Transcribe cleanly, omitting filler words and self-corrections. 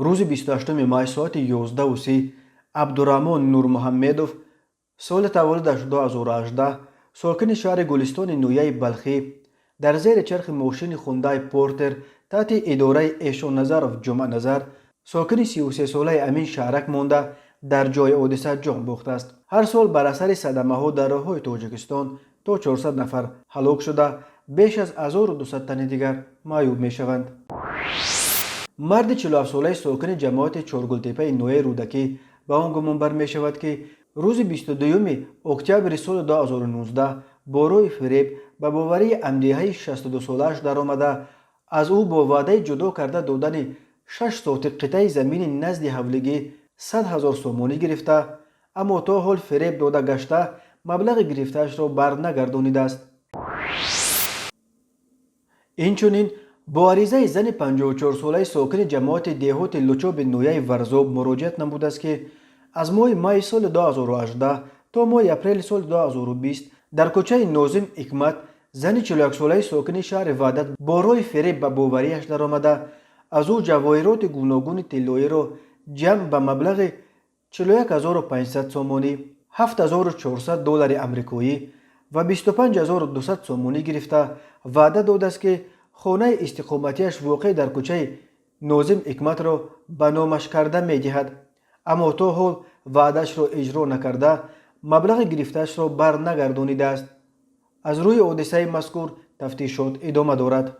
روز 28 ماه ساعت 11:30 عبدالرحمن نور محمدوف سال تولدش 2018 ساکن شهر گلستان نویه بلخی در زیر چرخ ماشین خوندای پورتر تحت اداره ایشان نظرов جمعه نظر ساکن 33 ساله امین شهرک مانده در جای حادثه جان باخته است. هر سال بر اثر صدمه ها در راههای تاجیکستان تا 400 نفر هلاک شده، بیش از 1200 تن دیگر معیوب می شوند. مرد 47 ساله ساکن جماعت چارگلتپه نویه رودکی به آن گمان بر می شود که روز 22 اکتبر سال 2019 با روی فریب به باوری امدیهای 62 سالش در آمده از او با وعده جدا کرده دادن 6 ساعت قطعه زمین نزد حولگی 100,000 سومانی گرفته، اما تا حال فریب داده گشته مبلغ گرفتهش را بر نگردانیده است. اینچنین با عریضه زن 54 ساله ساکن جماعت دهات لچوب نویه ورزاب مراجعت نموده است که از ماه مای سال 2018 تا ماه اپریل سال 2020 در کوچه ناظم حکمت زن 41 ساله ساکن شهر وحدت با روی فریب به باوریش در آمده از او جواهرات گوناگون طلایی را جمع به مبلغ 41,500 سومانی، 7,400 دلار امریکایی و 25,200 سومانی گرفته وعده داده است که خانه استقامتیش واقع در کوچه ناظم حکمت را به نامش کرده می دهد، اما تا حال وعدش را اجرا نکرده مبلغ گرفتهش را بر نگردانیده است. از روی حادثه مذکور تفتیشات ادامه دارد.